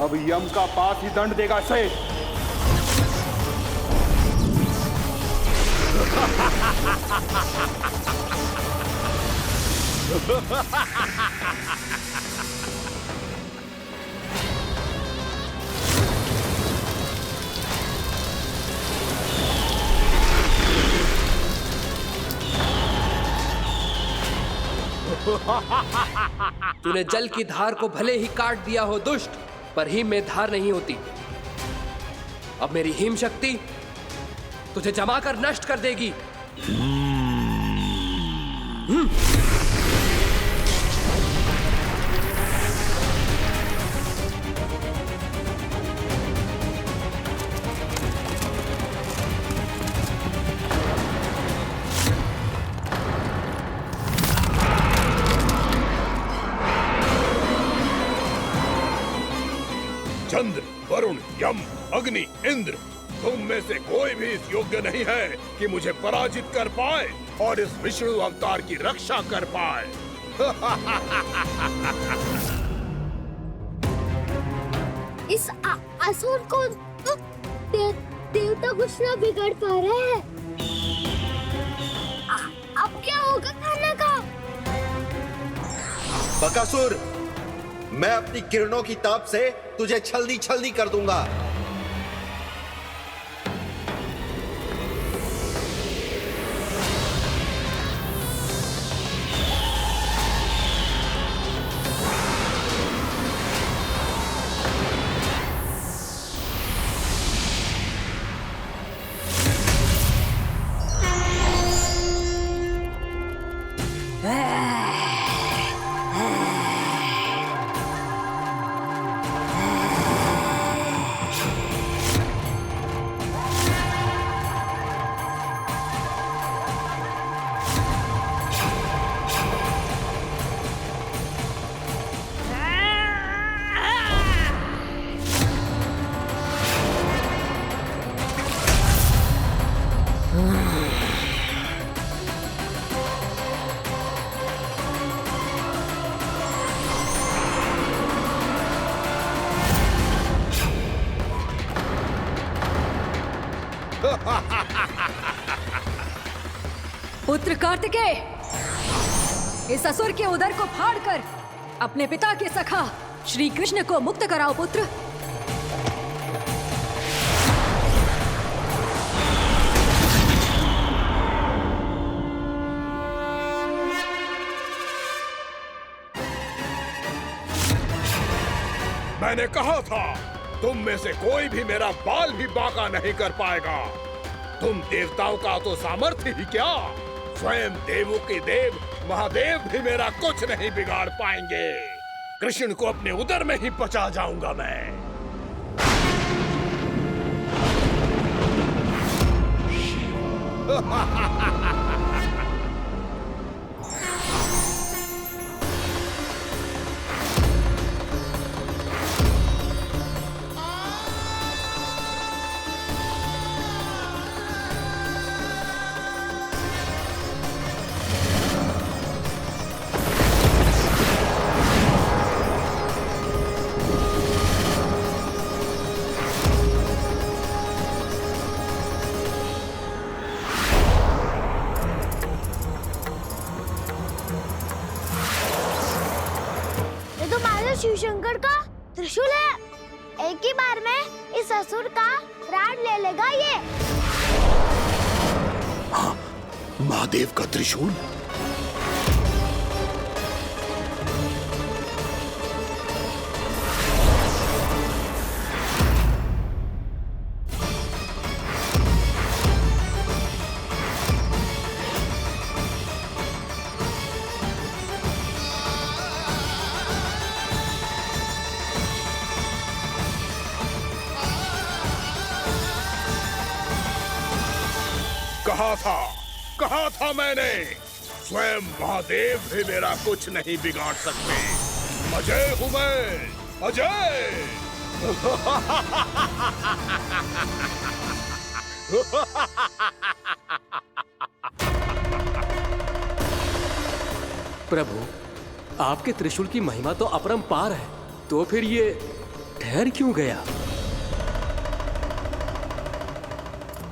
अब यम का पास ही दंड देगा शेष। तूने जल की धार को भले ही काट दिया हो दुष्ट, पर हिम में धार नहीं होती। अब मेरी हिम शक्ति तुझे जमा कर नष्ट कर देगी। चंद्र, वरुण, यम, अग्नि, इंद्र, तुम में से कोई भी इस योग्य नहीं है कि मुझे पराजित कर पाए और इस विष्णु अवतार की रक्षा कर पाए। इस असुर को देवता कुछ ना बिगाड़ पा रहे हैं। अब क्या होगा खाना का? बकासुर, मैं अपनी किरणों की ताप से तुझे छल्दी छल्दी कर दूंगा। पुत्र कार्तिकेय, इस असुर के उदर को फाड़कर अपने पिता के सखा श्री कृष्ण को मुक्त कराओ पुत्र। मैंने कहा था, तुम में से कोई भी मेरा बाल भी बांका नहीं कर पाएगा। तुम देवताओं का तो सामर्थ्य ही क्या, स्वयं देवों के देव महादेव भी मेरा कुछ नहीं बिगाड़ पाएंगे। कृष्ण को अपने उदर में ही पचा जाऊंगा मैं। शिव शंकर का त्रिशूल है। एक ही बार में इस असुर का प्राण ले लेगा ये। हाँ, महादेव का त्रिशूल। कहा था मैंने, स्वयं महादेव भी मेरा कुछ नहीं बिगाड़ सकते। अजय हूं मैं, अजय। प्रभु, आपके त्रिशूल की महिमा तो अपरंपार है, तो फिर ये ठहर क्यों गया?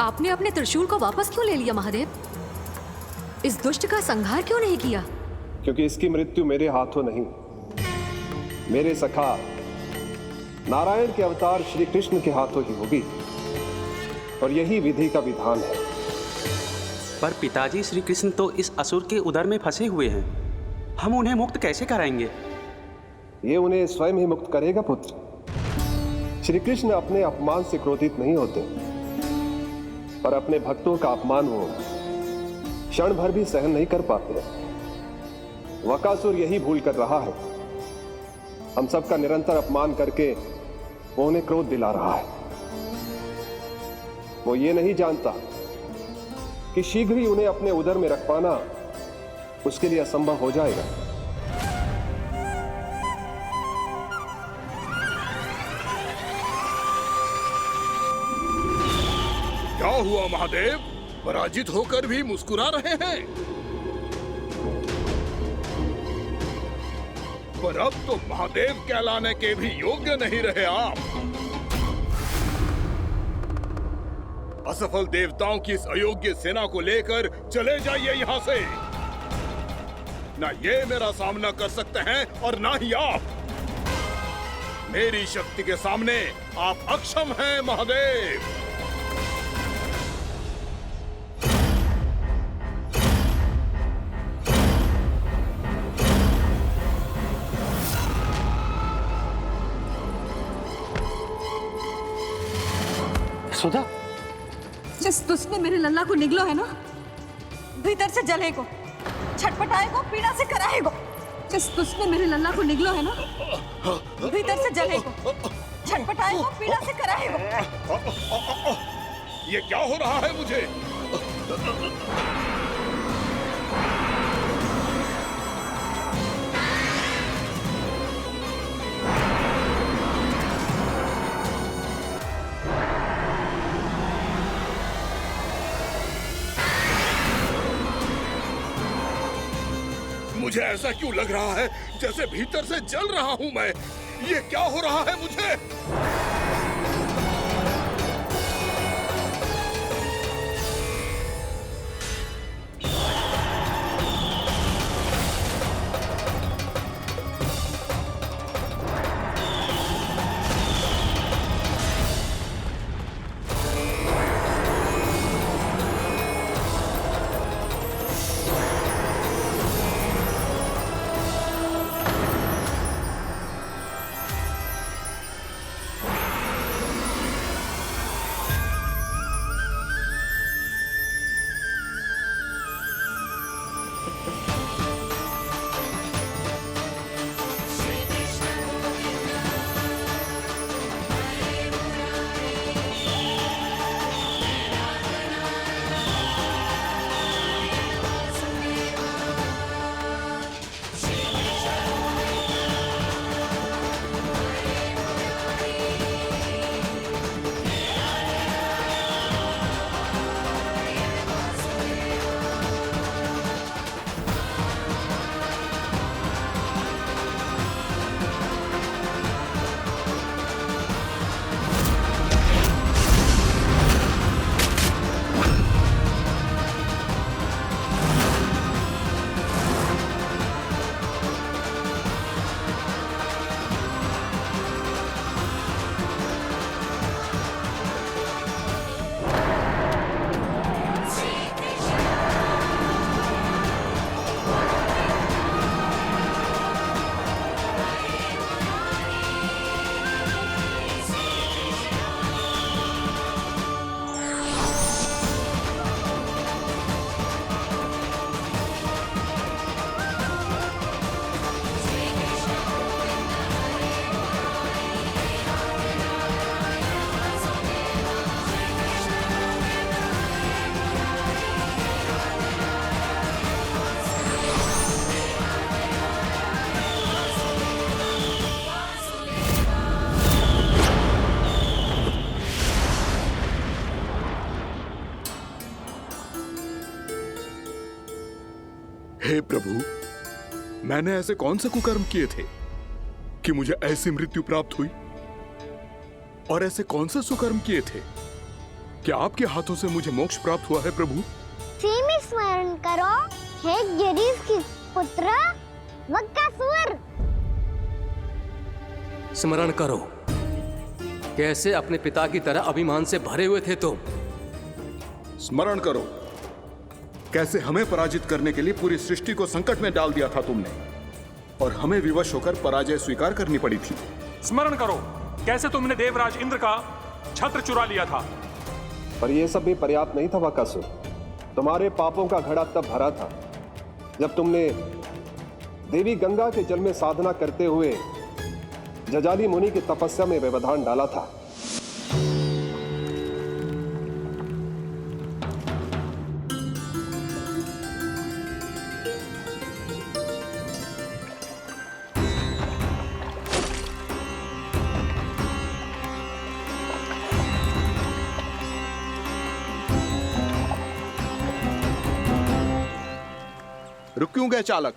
आपने अपने त्रिशूल को वापस क्यों ले लिया महादेव? इस दुष्ट का संहार क्यों नहीं किया? क्योंकि इसकी मृत्यु मेरे हाथों नहीं, मेरे सखा नारायण के अवतार श्री कृष्ण के हाथों ही होगी, और यही विधि का विधान है। पर पिताजी, श्री कृष्ण तो इस असुर के उदर में फंसे हुए हैं, हम उन्हें मुक्त कैसे कराएंगे? ये उन्हें स्वयं ही मुक्त करेगा पुत्र। श्री कृष्ण अपने अपमान से क्रोधित नहीं होते, पर अपने भक्तों का अपमान वो क्षण भर भी सहन नहीं कर पाते। वकासुर यही भूल कर रहा है, हम सबका निरंतर अपमान करके वो उन्हें क्रोध दिला रहा है। वो ये नहीं जानता कि शीघ्र ही उन्हें अपने उदर में रख पाना उसके लिए असंभव हो जाएगा। क्या हुआ महादेव? पराजित होकर भी मुस्कुरा रहे हैं। पर अब तो महादेव कहलाने के भी योग्य नहीं रहे आप। असफल देवताओं की इस अयोग्य सेना को लेकर चले जाइए यहाँ से। ना ये मेरा सामना कर सकते हैं और ना ही आप। मेरी शक्ति के सामने आप अक्षम हैं महादेव। सुधा, जिस दुष्ट ने मेरे लल्ला को निगलो है ना, भीतर से जलेगो, छटपटाएगो, पीड़ा से कराएगो। जिस दुष्ट ने मेरे लल्ला को निगलो है ना, भीतर से जलेगो, छटपटाएगो, पीड़ा से कराएगो। ये क्या हो रहा है मुझे? मुझे ऐसा क्यों लग रहा है जैसे भीतर से जल रहा हूं मैं? ये क्या हो रहा है मुझे? हे प्रभु, मैंने ऐसे कौन से कुकर्म किए थे कि मुझे ऐसी मृत्यु प्राप्त हुई? और ऐसे कौन से सुकर्म किए थे? क्या आपके हाथों से मुझे मोक्ष प्राप्त हुआ है प्रभु? सीमी स्मरण करो, हे गिरीश की पुत्र वक्कासुर। स्मरण करो, कैसे अपने पिता की तरह अभिमान से भरे हुए थे तुम। स्मरण करो, कैसे हमें पराजित करने के लिए पूरी सृष्टि को संकट में डाल दिया था तुमने, और हमें विवश होकर पराजय स्वीकार करनी पड़ी थी। स्मरण करो, कैसे तुमने देवराज इंद्र का छत्र चुरा लिया था। पर यह सब भी पर्याप्त नहीं था बकासुर। तुम्हारे पापों का घड़ा तब भरा था जब तुमने देवी गंगा के जल में साधना करते हुए जजाली मुनि की तपस्या में व्यवधान डाला था। रुक क्यों गए चालक?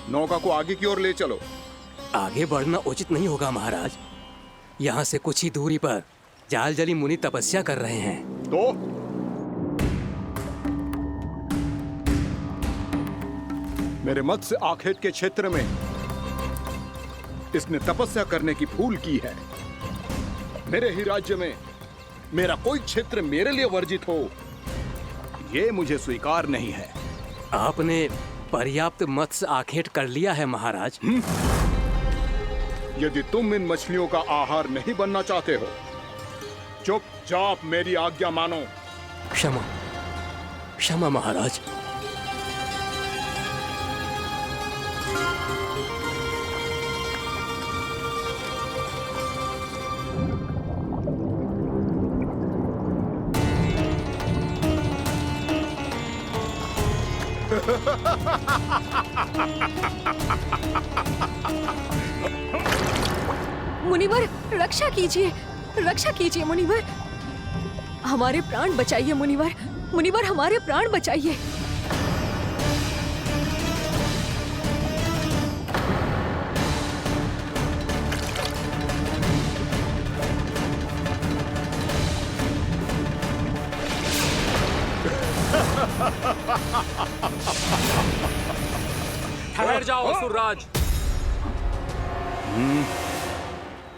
नौका को आगे की ओर ले चलो। आगे बढ़ना उचित नहीं होगा महाराज। यहाँ से कुछ ही दूरी पर जालजली मुनि तपस्या कर रहे हैं। तो मेरे मत्स्य आखेट के क्षेत्र में इसने तपस्या करने की भूल की है। मेरे ही राज्य में मेरा कोई क्षेत्र मेरे लिए वर्जित हो, यह मुझे स्वीकार नहीं है। आपने पर्याप्त मत्स्य आखेट कर लिया है महाराज। यदि तुम इन मछलियों का आहार नहीं बनना चाहते हो, चुपचाप मेरी आज्ञा मानो। क्षमा, क्षमा महाराज। मुनिवर, रक्षा कीजिए, रक्षा कीजिए मुनिवर। हमारे प्राण बचाइए मुनिवर, मुनिवर हमारे प्राण बचाइए। ठहर जाओ असुरराज।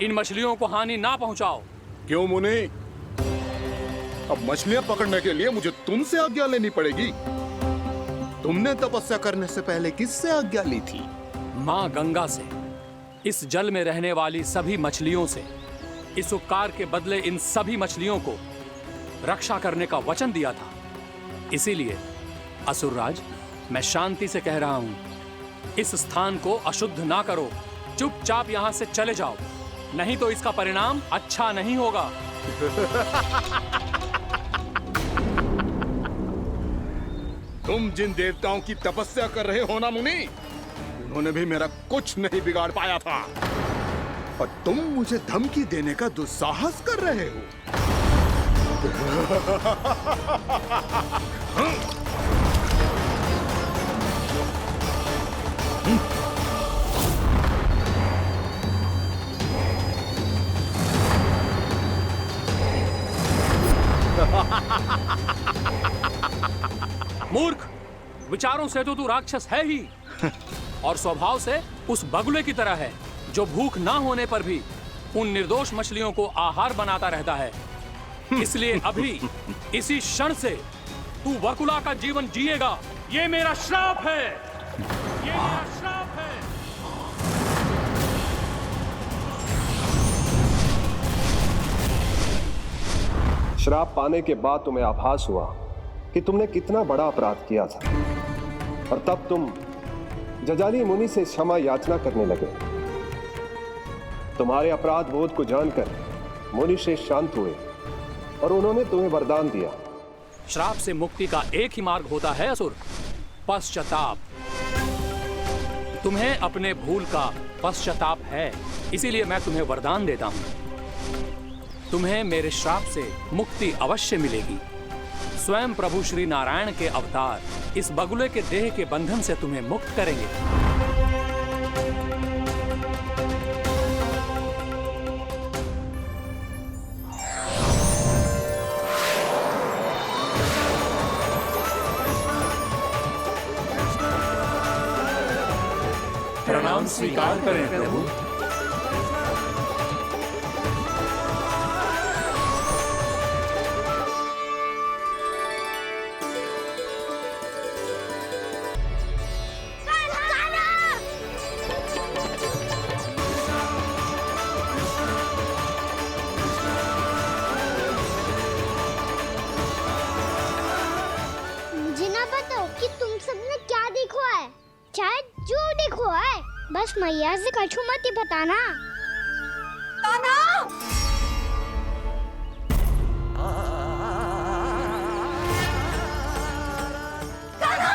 इन मछलियों को हानि ना पहुंचाओ। क्यों मुनि? अब मछलियां पकड़ने के लिए मुझे तुमसे आज्ञा लेनी पड़ेगी। तुमने तपस्या करने से पहले किससे आज्ञा ली थी? मां गंगा से, इस जल में रहने वाली सभी मछलियों से। इस उपकार के बदले इन सभी मछलियों को रक्षा करने का वचन दिया था। इसीलिए असुरराज, मैं शांति से कह रहा हूं, इस स्थान को अशुद्ध ना करो। चुपचाप यहां से चले जाओ, नहीं तो इसका परिणाम अच्छा नहीं होगा। तुम जिन देवताओं की तपस्या कर रहे हो ना मुनि, उन्होंने भी मेरा कुछ नहीं बिगाड़ पाया था, और तुम मुझे धमकी देने का दुस्साहस कर रहे हो। मूर्ख, विचारों से तो तू राक्षस है ही, और स्वभाव से उस बगुले की तरह है जो भूख ना होने पर भी उन निर्दोष मछलियों को आहार बनाता रहता है। इसलिए अभी इसी क्षण से तू वकुला का जीवन जिएगा। ये मेरा श्राप है, ये मेरा श्राप है। श्राप पाने के बाद तुम्हें आभास हुआ कि तुमने कितना बड़ा अपराध किया था, और तब तुम जजाली मुनि से क्षमा याचना करने लगे। तुम्हारे अपराध बोध को जानकर मुनि श्रेष्ठ शांत हुए और उन्होंने तुम्हें वरदान दिया। श्राप से मुक्ति का एक ही मार्ग होता है असुर, पश्चाताप। तुम्हें अपने भूल का पश्चाताप है, इसीलिए मैं तुम्हें वरदान देता हूं। तुम्हें मेरे श्राप से मुक्ति अवश्य मिलेगी। स्वयं प्रभु श्री नारायण के अवतार इस बगुले के देह के बंधन से तुम्हें मुक्त करेंगे। हम स्वीकार करें प्रभु। मुझे ना बताओ कि तुम सबने क्या देखा है, शायद जो देखो है, बस मैया से कछु मत ही बताना। कान्हा! कान्हा!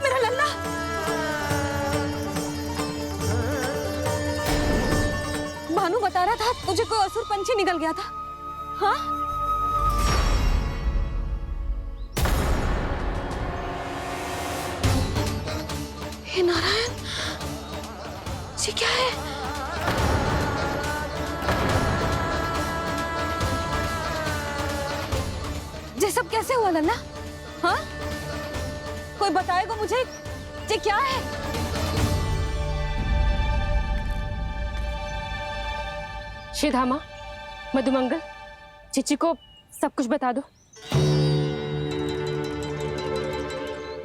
मेरा लल्ला! भानु बता रहा था तुझे कोई असुर पंछी निकल गया था। हाँ? हे नारायण, ये क्या है? ये सब कैसे हुआ लल्ला? हाँ? कोई बताएगा मुझे ये क्या है? श्रीधामा, मधुमंगल, चिची को सब कुछ बता दो।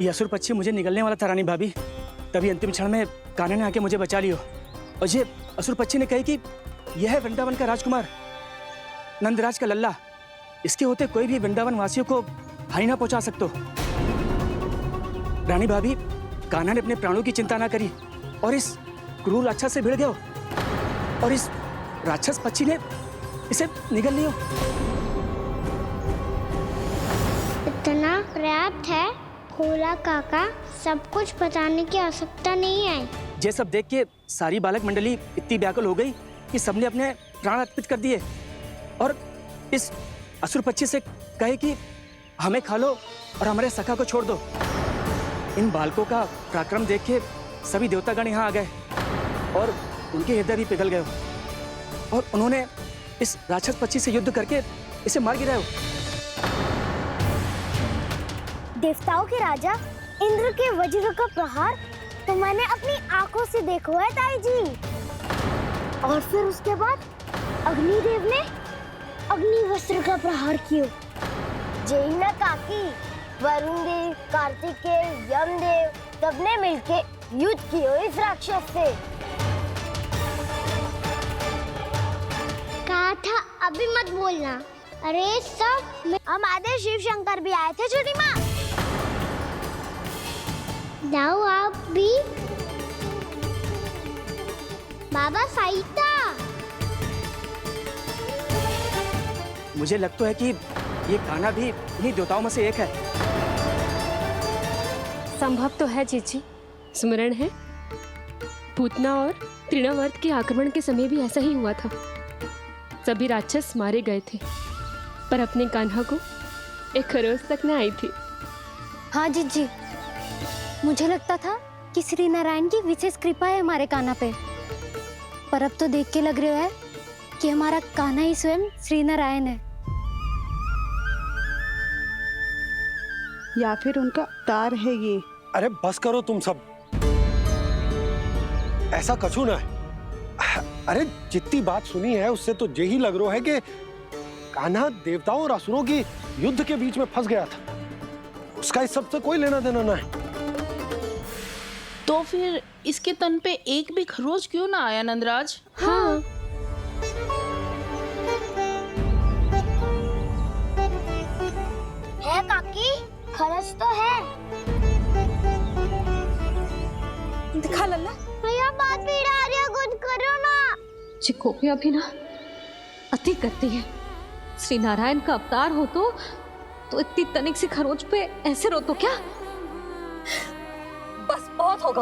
ये असुर पक्षी मुझे निकलने वाला था रानी भाभी, तभी अंतिम क्षण में कान्हा ने आके मुझे बचा लियो। और ये असुर पक्षी ने कही कि यह है वृंदावन का राजकुमार, नंदराज का लल्ला। इसके होते कोई भी वृंदावन वासियों को हानि ना पहुंचा सकते। रानी भाभी, कान्हा ने अपने प्राणों की चिंता ना करी और इस क्रूर राक्षस से भिड़ गयो और इस राक्षस पक्षी ने इसे निगल लियो। इतना पर्याप्त है भोला काका, सब कुछ बताने की आवश्यकता नहीं है। ये सब देख के सारी बालक मंडली इतनी व्याकुल हो गई कि सबने अपने प्राण अर्पित कर दिए और इस असुर पक्षी से कहे कि हमें खा लो और हमारे सखा को छोड़ दो। इन बालकों का पराक्रम देख के सभी देवतागण यहाँ आ गए और उनके हृदय भी पिघल गए और उन्होंने इस राक्षस पक्षी से युद्ध करके इसे मार गिराया। देवताओं के राजा इंद्र के वज्र का प्रहार तो मैंने अपनी आंखों से देखा है ताई जी। और फिर उसके बाद अग्निदेव ने अग्निवस्त्र का प्रहार किया। जय ना काकी, वरुण देव, कार्तिकेय, यमदेव सबने मिलके युद्ध किया इस राक्षस से। कहा था अभी मत बोलना। अरे सब हमारे शिव शंकर भी आए थे छोटी माँ। जाओ आप भी। बाबा साईता, मुझे लगता है कि ये कान्हा भी इन्हीं देवताओं में से एक है। संभव तो है चीची, स्मरण है पूतना और तृणावर्त के आक्रमण के समय भी ऐसा ही हुआ था। सभी राक्षस मारे गए थे पर अपने कान्हा को एक खरोच तक न आई थी। हाँ जीजी, मुझे लगता था कि श्री नारायण की विशेष कृपा है हमारे कान्हा पे, पर अब तो देख के लग रहा है कि हमारा कान्हा ही स्वयं श्री नारायण है। या फिर उनका अवतार है ये। अरे बस करो तुम सब, ऐसा कछु ना है। अरे जितनी बात सुनी है उससे तो यही लग रहा है कि कान्हा देवताओं और असुरों की युद्ध के बीच में फंस गया था। उसका इस सब से कोई लेना देना ना है। तो फिर इसके तन पे एक भी खरोच क्यों ना आया नंदराज? हाँ, है काकी, खरच तो है। दिखा लल्ला। भैया बात पीड़ा आ रही है, कुछ करो ना। चिको भी अभी ना अति करती है। श्री नारायण का अवतार हो तो इतनी तनिक सी खरोच पे ऐसे रो तो क्या? बस बहुत होगा।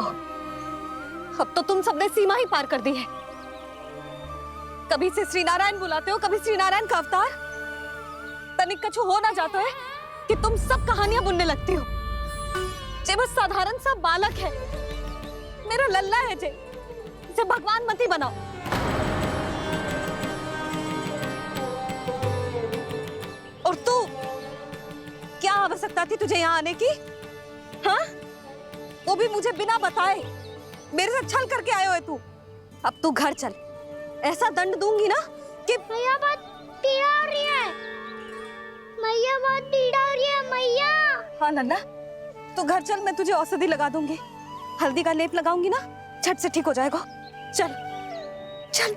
अब तो तुम सबने सीमा ही पार कर दी है। कभी से श्री नारायण बुलाते हो, कभी श्री नारायण का अवतार। तनिक कछु हो ना जाता है कि तुम सब कहानियां बुनने लगती हो। जे बस साधारण सा बालक है, मेरा लल्ला है जे, इसे भगवान मत ही बनाओ। और तू, क्या आवश्यकता थी तुझे यहाँ आने की? हाँ? वो भी मुझे बिना बताए, मेरे साथ छल करके आयो है तू। अब तू घर चल, ऐसा दंड दूंगी ना कि मैया बहुत पीड़ा हो रही है, मैया बहुत पीड़ा हो रही है मैया। हाँ नन्ना, तू घर चल, मैं तुझे औषधि लगा दूंगी, हल्दी का लेप लगाऊंगी ना, झट से ठीक हो जाएगा। चल चल।